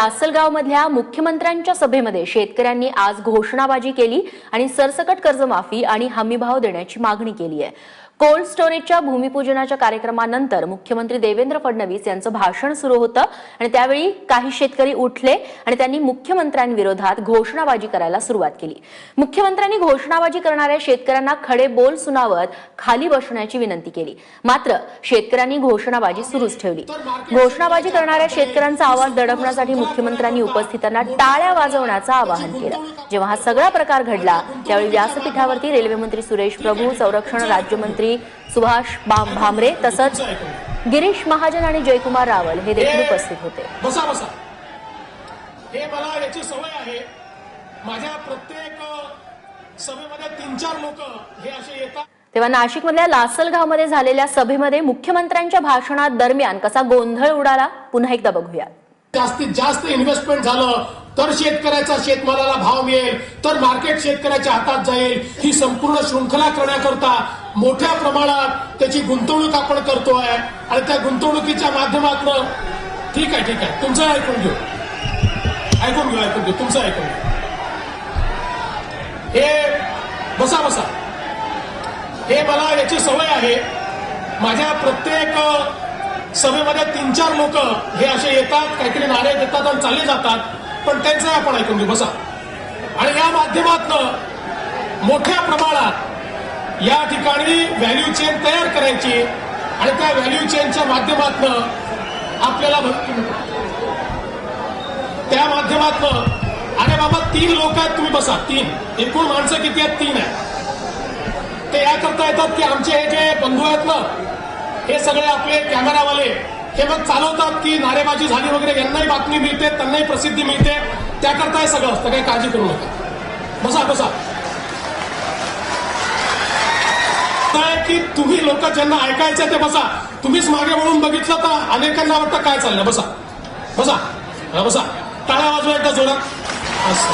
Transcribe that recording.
लासलगावमधल्या मुख्यमंत्र्यांच्या सभेमध्ये शेतकऱ्यांनी आज घोषणाबाजी केली आणि सरसकट कर्जमाफी आणि हमीभाव देण्याची मागणी केली आहे। कोल्ड स्टोरेजच्या भूमिपूजनाच्या कार्यक्रमानंतर मुख्यमंत्री देवेंद्र फडणवीस यांचं भाषण सुरू होतं आणि त्यावेळी काही शेतकरी उठले आणि त्यांनी मुख्यमंत्र्यांविरोधात घोषणाबाजी करायला सुरुवात केली। मुख्यमंत्र्यांनी घोषणाबाजी करणाऱ्या शेतकऱ्यांना खडे बोल सुनावत खाली बसण्याची विनंती केली, मात्र शेतकऱ्यांनी घोषणाबाजी सुरूच ठेवली। घोषणाबाजी करणाऱ्या शेतकऱ्यांचा आवाज दडपण्यासाठी मुख्यमंत्र्यांनी उपस्थितांना टाळ्या वाजवण्याचं आवाहन केलं। जेव्हा हा सगळा प्रकार घडला त्यावेळी व्यासपीठावरती रेल्वे मंत्री सुरेश प्रभू, संरक्षण राज्यमंत्री सुभाष भामरे तसंच गिरीश महाजन आणि जयकुमार रावल हे देखील उपस्थित होते। बसा बसा, हे मला याची सवय आहे। माझ्या प्रत्येक सभेमध्ये 3-4 लोक हे असे येतात। तेव्हा नाशिकमधल्या लासलगावमध्ये झालेल्या सभेमध्ये मुख्यमंत्र्यांच्या भाषणात दरम्यान कसा गोंधळ उडाला पुन्हा एकदा बघूया। जास्तीत जास्त इन्व्हेस्टमेंट झालं तर शेतकऱ्याचा शेतमालाला भाव मिळेल, तर मार्केट शेतकऱ्याच्या हातात जाईल। ही संपूर्ण शृंखला करण्याकरता मोठ्या प्रमाणात त्याची गुंतवणूक आपण करतोय आणि त्या गुंतवणुकीच्या माध्यमातून ठीक आहे तुमचं ऐकून घेऊ तुमचं ऐकून घेऊ। हे बसा बसा, हे मला याची सवय आहे। माझ्या प्रत्येक सभेमध्ये 3-4 लोक हे असे येतात, काहीतरी नारे देतात आणि चालले जातात, पण त्यांचं आपण ऐकून घेऊ। बसा। आणि या माध्यमातून मोठ्या प्रमाणात या ठिकाणी व्हॅल्यू चेन तयार करायची आणि त्या व्हॅल्यू चेनच्या माध्यमातून आपल्याला त्या माध्यमातून अरे बाबा 3 लोक आहेत, तुम्ही बसा। 3 एकूण माणसं किती आहेत? 3 आहेत। ते या करता येतात की आमचे हे जे बंधू आहेत ना, हे सगळे आपले कॅमेरावाले हे मग चालवतात की नारेबाजी झाली वगैरे, यांनाही बातमी मिळते, त्यांनाही प्रसिद्धी मिळते, त्याकरता हे सगळं असतं, काही काळजी करू नका। बसा बसा। की तुम्ही लोक ज्यांना ऐकायचं ते बसा, तुम्हीच मागे वळून बघितलं तर अनेकांना वाटतं काय चाललं। बसा बसा बसा, टाळ्या वाजवा एकदा जोरात। असं